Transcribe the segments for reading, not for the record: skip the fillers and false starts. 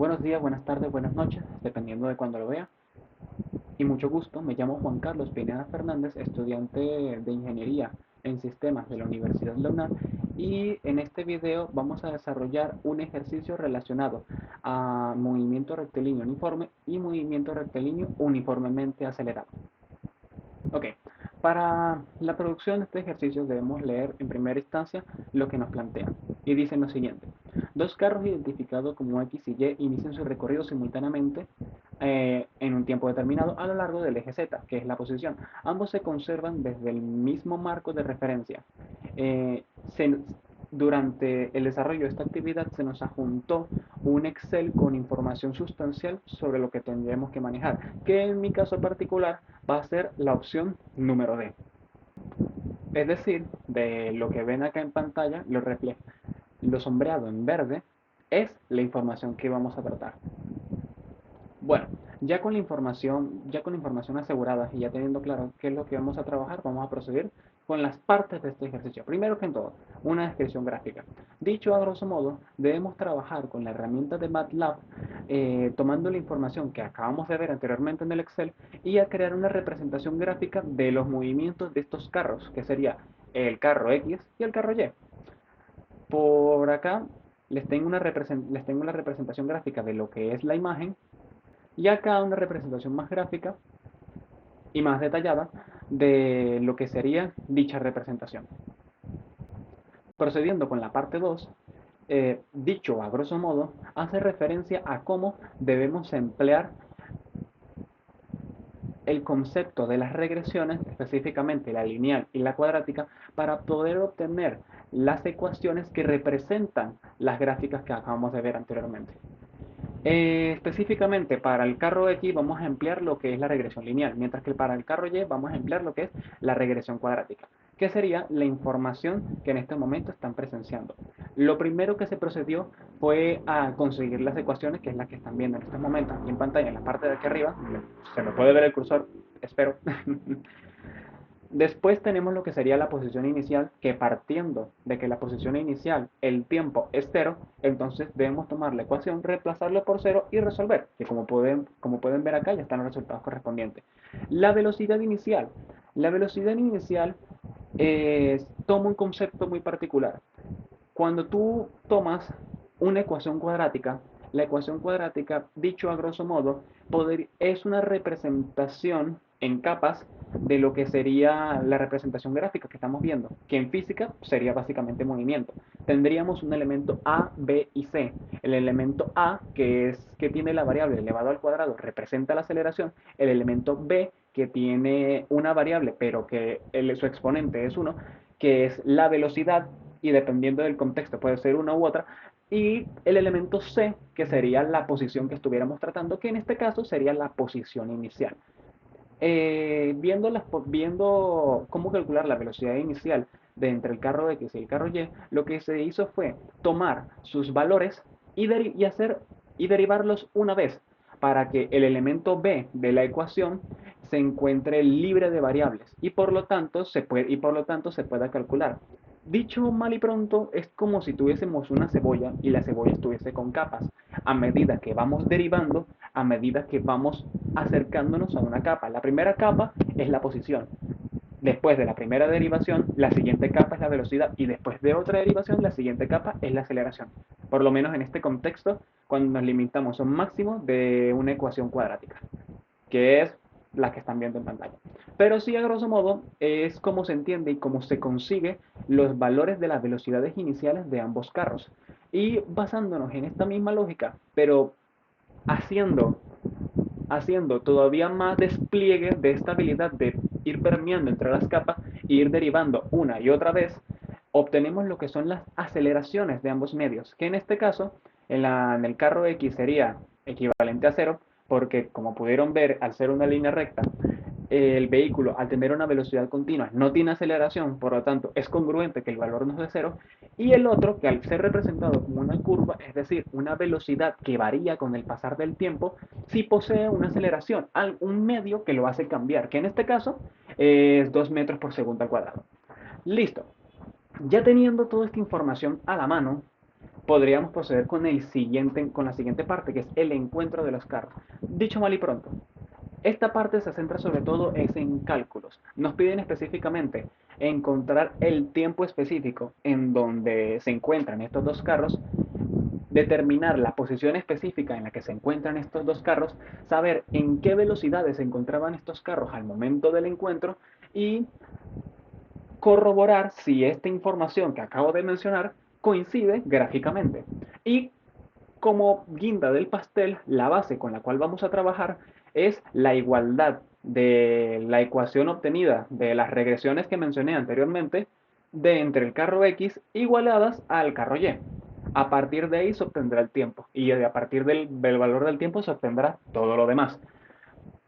Buenos días, buenas tardes, buenas noches, dependiendo de cuando lo vea. Y mucho gusto, me llamo Juan Carlos Pineda Fernández, estudiante de Ingeniería en Sistemas de la Universidad de la UNAM. Y en este video vamos a desarrollar un ejercicio relacionado a movimiento rectilíneo uniforme y movimiento rectilíneo uniformemente acelerado. Ok, para la producción de este ejercicio debemos leer en primera instancia lo que nos plantea. Y dice lo siguiente. Dos carros identificados como X y Y inician su recorrido simultáneamente en un tiempo determinado a lo largo del eje Z, que es la posición. Ambos se conservan desde el mismo marco de referencia. Eh, se- Durante el desarrollo de esta actividad se nos adjuntó un Excel con información sustancial sobre lo que tendremos que manejar, que en mi caso particular va a ser la opción número D. Es decir, de lo que ven acá en pantalla, lo sombreado en verde es la información que vamos a tratar. Bueno, ya con la información asegurada y ya teniendo claro qué es lo que vamos a trabajar, vamos a proceder con las partes de este ejercicio. Primero que todo, una descripción gráfica. Dicho a grosso modo, debemos trabajar con la herramienta de MATLAB, tomando la información que acabamos de ver anteriormente en el Excel y a crear una representación gráfica de los movimientos de estos carros, que sería el carro X y el carro Y. Por acá les tengo la representación gráfica de lo que es la imagen y acá una representación más gráfica y más detallada de lo que sería dicha representación. Procediendo con la parte 2, dicho a grosso modo, hace referencia a cómo debemos emplear el concepto de las regresiones, específicamente la lineal y la cuadrática, para poder obtener las ecuaciones que representan las gráficas que acabamos de ver anteriormente. Específicamente para el carro X vamos a emplear lo que es la regresión lineal, mientras que para el carro Y vamos a emplear lo que es la regresión cuadrática, que sería la información que en este momento están presenciando. Lo primero que se procedió fue a conseguir las ecuaciones, que es la que están viendo en estos momentos aquí en pantalla, en la parte de aquí arriba. Se me puede ver el cursor, espero. Después tenemos lo que sería la posición inicial, que partiendo de que la posición inicial, el tiempo es cero, entonces debemos tomar la ecuación, reemplazarlo por cero y resolver, que como pueden ver acá ya están los resultados correspondientes. La velocidad inicial. La velocidad inicial toma un concepto muy particular. Cuando tú tomas una ecuación cuadrática, la ecuación cuadrática, dicho a grosso modo, es una representación en capas de lo que sería la representación gráfica que estamos viendo, que en física sería básicamente movimiento. Tendríamos un elemento A, B y C. El elemento A, que tiene la variable elevado al cuadrado, representa la aceleración. El elemento B, que tiene una variable, pero que su exponente es 1, que es la velocidad, y dependiendo del contexto puede ser una u otra, y el elemento C, que sería la posición que estuviéramos tratando, que en este caso sería la posición inicial. Viendo cómo calcular la velocidad inicial de entre el carro X y el carro Y, lo que se hizo fue tomar sus valores y derivarlos una vez para que el elemento B de la ecuación se encuentre libre de variables y por lo tanto se pueda calcular. Dicho mal y pronto, es como si tuviésemos una cebolla y la cebolla estuviese con capas. A medida que vamos derivando, a medida que vamos acercándonos a una capa. La primera capa es la posición. Después de la primera derivación, la siguiente capa es la velocidad y después de otra derivación, la siguiente capa es la aceleración. Por lo menos en este contexto, cuando nos limitamos a un máximo de una ecuación cuadrática, que es la que están viendo en pantalla. Pero sí, a grosso modo, es como se entiende y cómo se consigue los valores de las velocidades iniciales de ambos carros. Y basándonos en esta misma lógica, pero haciendo, haciendo todavía más despliegue de esta habilidad de ir permeando entre las capas e ir derivando una y otra vez, obtenemos lo que son las aceleraciones de ambos medios, que en este caso, en el carro X sería equivalente a cero, porque como pudieron ver, al ser una línea recta, el vehículo al tener una velocidad continua no tiene aceleración, por lo tanto es congruente que el valor no es de cero, y el otro que al ser representado como una curva, es decir, una velocidad que varía con el pasar del tiempo, sí posee una aceleración, un medio que lo hace cambiar, que en este caso es 2 metros por segundo al cuadrado. Listo. Ya teniendo toda esta información a la mano, podríamos proceder con la siguiente parte, que es el encuentro de los carros. Dicho mal y pronto, esta parte se centra sobre todo es en cálculos. Nos piden específicamente encontrar el tiempo específico en donde se encuentran estos dos carros, determinar la posición específica en la que se encuentran estos dos carros, saber en qué velocidades se encontraban estos carros al momento del encuentro y corroborar si esta información que acabo de mencionar coincide gráficamente. Y como guinda del pastel, la base con la cual vamos a trabajar es la igualdad de la ecuación obtenida de las regresiones que mencioné anteriormente de entre el carro X igualadas al carro Y. A partir de ahí se obtendrá el tiempo y a partir del valor del tiempo se obtendrá todo lo demás.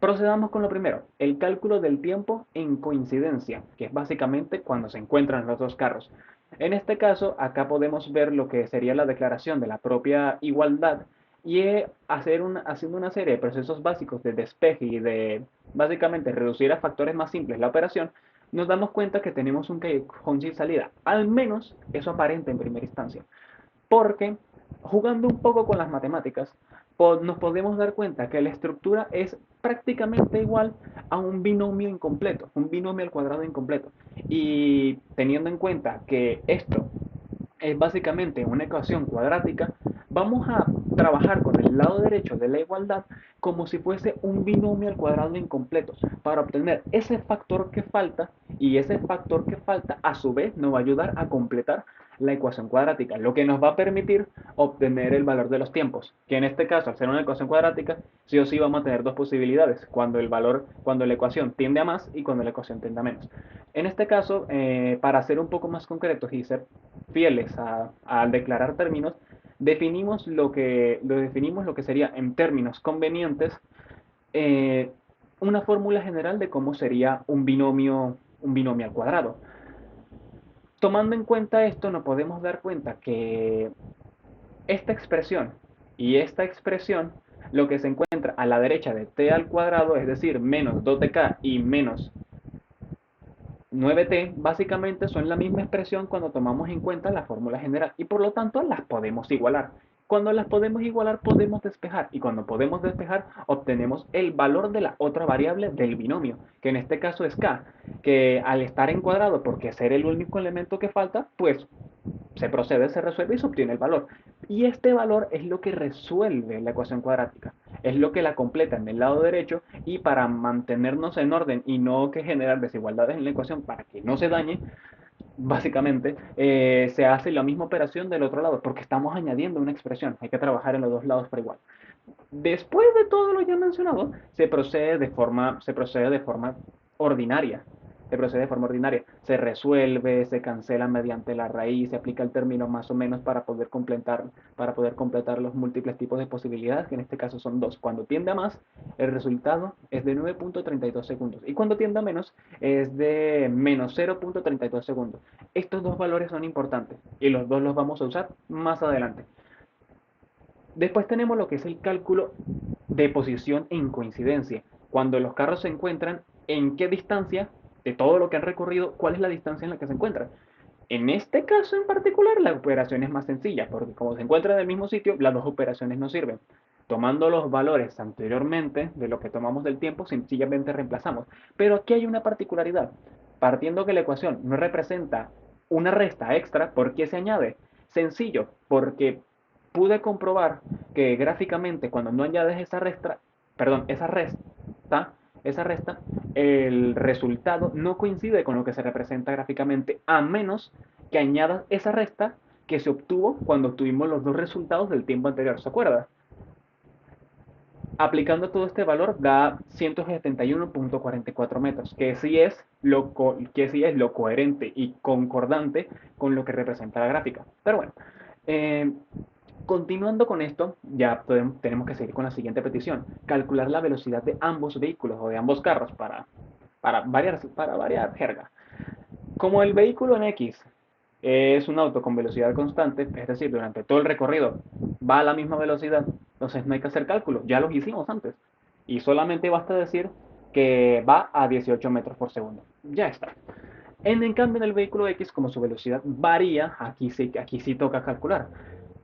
Procedamos con lo primero, el cálculo del tiempo en coincidencia, que es básicamente cuando se encuentran los dos carros. En este caso, acá podemos ver lo que sería la declaración de la propia igualdad y haciendo una serie de procesos básicos de despeje y de básicamente reducir a factores más simples la operación, nos damos cuenta que tenemos un callejón sin salida. Al menos eso aparenta en primera instancia. Porque jugando un poco con las matemáticas, nos podemos dar cuenta que la estructura es prácticamente igual a un binomio incompleto, un binomio al cuadrado incompleto. Y teniendo en cuenta que esto es básicamente una ecuación cuadrática, vamos a trabajar con el lado derecho de la igualdad como si fuese un binomio al cuadrado incompleto para obtener ese factor que falta, y ese factor que falta a su vez nos va a ayudar a completar la ecuación cuadrática, lo que nos va a permitir obtener el valor de los tiempos, que en este caso, al ser una ecuación cuadrática, sí o sí vamos a tener dos posibilidades, cuando la ecuación tiende a más y cuando la ecuación tiende a menos. En este caso, para ser un poco más concretos y ser fieles al declarar términos, definimos lo que sería en términos convenientes eh, una fórmula general de cómo sería un binomio al cuadrado. Tomando en cuenta esto, nos podemos dar cuenta que esta expresión y esta expresión, lo que se encuentra a la derecha de t al cuadrado, es decir, menos 2tk y menos 9t, básicamente son la misma expresión cuando tomamos en cuenta la fórmula general y por lo tanto las podemos igualar. Cuando las podemos igualar podemos despejar y cuando podemos despejar obtenemos el valor de la otra variable del binomio, que en este caso es k, que al estar en cuadrado porque ser el único elemento que falta, pues se procede, se resuelve y se obtiene el valor. Y este valor es lo que resuelve la ecuación cuadrática, es lo que la completa en el lado derecho y para mantenernos en orden y no que generar desigualdades en la ecuación para que no se dañe, básicamente se hace la misma operación del otro lado porque estamos añadiendo una expresión, hay que trabajar en los dos lados por igual. Después de todo lo ya mencionado, se procede de forma ordinaria. Se procede de forma ordinaria. Se resuelve, se cancela mediante la raíz, se aplica el término más o menos para poder completar los múltiples tipos de posibilidades, que en este caso son dos. Cuando tiende a más, el resultado es de 9.32 segundos. Y cuando tiende a menos, es de menos 0.32 segundos. Estos dos valores son importantes y los dos los vamos a usar más adelante. Después tenemos lo que es el cálculo de posición en coincidencia. Cuando los carros se encuentran, ¿en qué distancia de todo lo que han recorrido, cuál es la distancia en la que se encuentran? En este caso en particular, la operación es más sencilla, porque como se encuentran en el mismo sitio, las dos operaciones no sirven. Tomando los valores anteriormente de lo que tomamos del tiempo, sencillamente reemplazamos. Pero aquí hay una particularidad. Partiendo que la ecuación no representa una resta extra, ¿por qué se añade? Sencillo, porque pude comprobar que gráficamente cuando no añades esa resta, el resultado no coincide con lo que se representa gráficamente, a menos que añadas esa resta que se obtuvo cuando obtuvimos los dos resultados del tiempo anterior, ¿se acuerda? Aplicando todo este valor da 171.44 metros, que sí es lo coherente y concordante con lo que representa la gráfica. Pero bueno, eh, continuando con esto, ya tenemos que seguir con la siguiente petición, calcular la velocidad de ambos vehículos o de ambos carros para variar jerga. Como el vehículo en X es un auto con velocidad constante, es decir, durante todo el recorrido va a la misma velocidad, entonces no hay que hacer cálculos, ya los hicimos antes. Y solamente basta decir que va a 18 metros por segundo. Ya está. En cambio, en el vehículo X, como su velocidad varía, aquí sí toca calcular.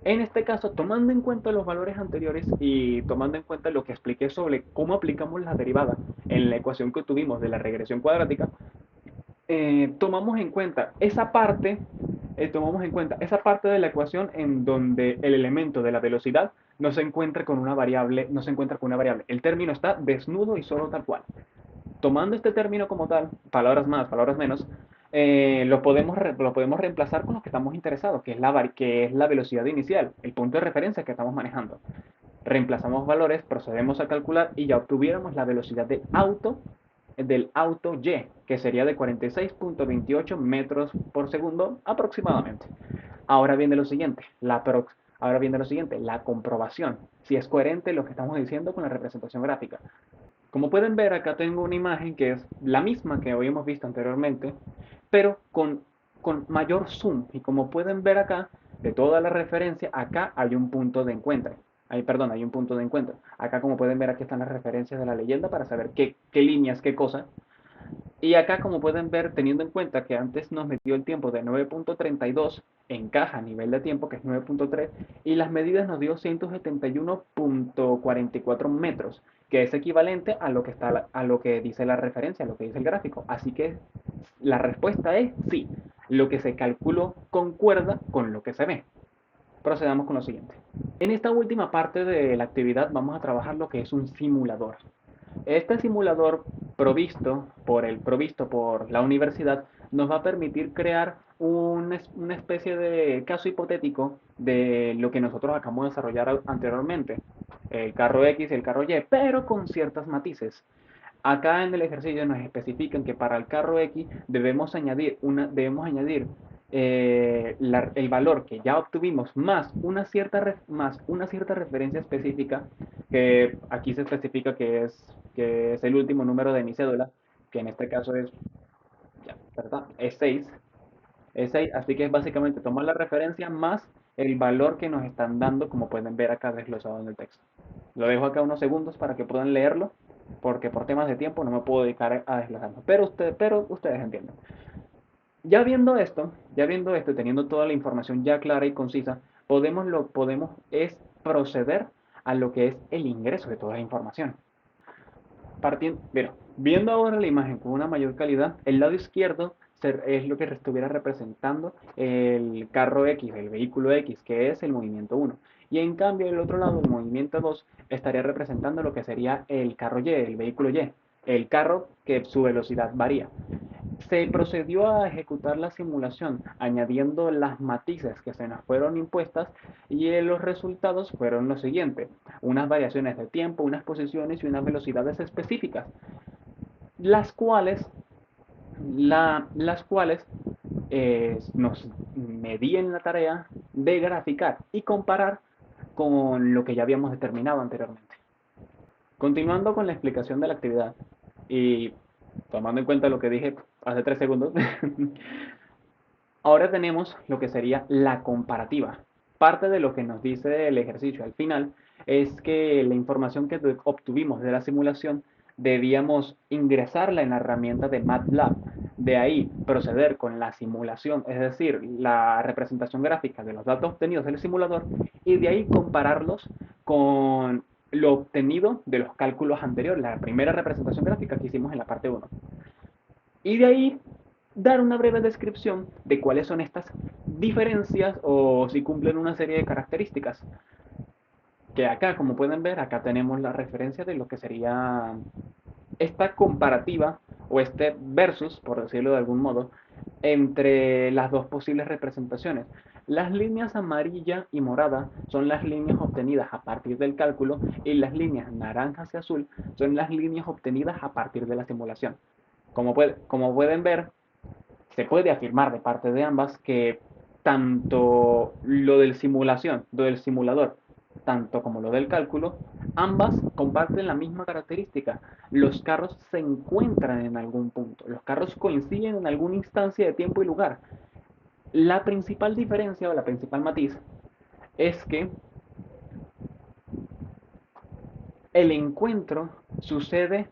En este caso, tomando en cuenta los valores anteriores y tomando en cuenta lo que expliqué sobre cómo aplicamos la derivada en la ecuación que tuvimos de la regresión cuadrática, tomamos en cuenta esa parte de la ecuación en donde el elemento de la velocidad no se encuentra con una variable, no se encuentra con una variable. El término está desnudo y solo tal cual. Tomando este término como tal, palabras más, palabras menos, lo podemos reemplazar con lo que estamos interesados, que es la velocidad inicial, el punto de referencia que estamos manejando. Reemplazamos valores, procedemos a calcular y ya obtuviéramos la velocidad del auto Y, que sería de 46.28 metros por segundo aproximadamente. Ahora viene lo siguiente, ahora viene lo siguiente, la comprobación, si es coherente lo que estamos diciendo con la representación gráfica. Como pueden ver, acá tengo una imagen que es la misma que habíamos visto anteriormente, pero con mayor zoom. Y como pueden ver acá, de toda la referencia, acá hay un punto de encuentro. Perdón, hay un punto de encuentro. Acá, como pueden ver, aquí están las referencias de la leyenda para saber qué líneas, qué cosa. Y acá, como pueden ver, teniendo en cuenta que antes nos metió el tiempo de 9.32, encaja a nivel de tiempo, que es 9.3, y las medidas nos dio 171.44 metros, que es equivalente a lo que dice la referencia, a lo que dice el gráfico. Así que la respuesta es sí, lo que se calculó concuerda con lo que se ve. Procedamos con lo siguiente. En esta última parte de la actividad vamos a trabajar lo que es un simulador. Este simulador provisto por la universidad nos va a permitir crear una especie de caso hipotético de lo que nosotros acabamos de desarrollar anteriormente, el carro X y el carro Y, pero con ciertos matices. Acá en el ejercicio nos especifican que para el carro X debemos añadir el valor que ya obtuvimos más más una cierta referencia específica, que aquí se especifica que es el último número de mi cédula, que en este caso es, ya, ¿verdad? Es 6, así que es básicamente tomar la referencia más el valor que nos están dando, como pueden ver acá desglosado en el texto. Lo dejo acá unos segundos para que puedan leerlo, porque por temas de tiempo no me puedo dedicar a desglosarlo, pero ustedes entienden. Ya viendo esto, teniendo toda la información ya clara y concisa, podemos es proceder a lo que es el ingreso de toda la información. Viendo ahora la imagen con una mayor calidad, el lado izquierdo es lo que estuviera representando el carro X, el vehículo X, que es el movimiento 1. Y en cambio, el otro lado, el movimiento 2, estaría representando lo que sería el carro Y, el vehículo Y, el carro que su velocidad varía. Se procedió a ejecutar la simulación añadiendo las matices que se nos fueron impuestas y los resultados fueron los siguientes: unas variaciones de tiempo, unas posiciones y unas velocidades específicas, las cuales, las cuales nos medían la tarea de graficar y comparar con lo que ya habíamos determinado anteriormente. Continuando con la explicación de la actividad y tomando en cuenta lo que dije hace 3 segundos, ahora tenemos lo que sería la comparativa. Parte de lo que nos dice el ejercicio al final es que la información que obtuvimos de la simulación debíamos ingresarla en la herramienta de MATLAB. De ahí proceder con la simulación, es decir, la representación gráfica de los datos obtenidos del simulador, y de ahí compararlos con lo obtenido de los cálculos anteriores, la primera representación gráfica que hicimos en la parte 1. Y de ahí dar una breve descripción de cuáles son estas diferencias o si cumplen una serie de características. Que acá, como pueden ver, acá tenemos la referencia de lo que sería esta comparativa o este versus, por decirlo de algún modo, entre las dos posibles representaciones. Las líneas amarilla y morada son las líneas obtenidas a partir del cálculo y las líneas naranjas y azul son las líneas obtenidas a partir de la simulación. Como pueden ver, se puede afirmar de parte de ambas que tanto lo del simulador, tanto como lo del cálculo, ambas comparten la misma característica. Los carros se encuentran en algún punto, los carros coinciden en alguna instancia de tiempo y lugar. La principal diferencia o la principal matiz es que el encuentro sucede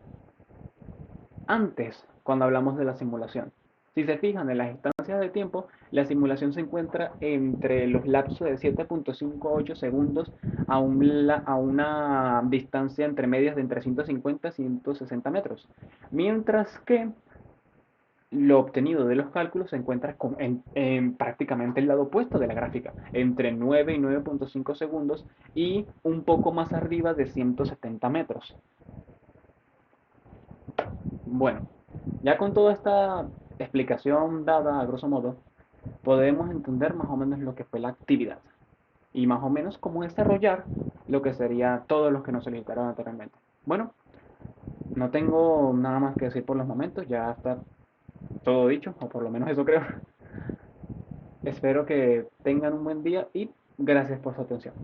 antes cuando hablamos de la simulación. Si se fijan en las instancias circunstancias de tiempo, la simulación se encuentra entre los lapsos de 7.58 segundos a una distancia entre medias de entre 150 y 160 metros. Mientras que lo obtenido de los cálculos se encuentra en prácticamente el lado opuesto de la gráfica, entre 9 y 9.5 segundos y un poco más arriba de 170 metros. Bueno, ya con toda esta explicación dada a grosso modo, podemos entender más o menos lo que fue la actividad y más o menos cómo desarrollar lo que sería todo lo que nos solicitaron anteriormente. Bueno, no tengo nada más que decir por los momentos, ya está todo dicho, o por lo menos eso creo. Espero que tengan un buen día y gracias por su atención.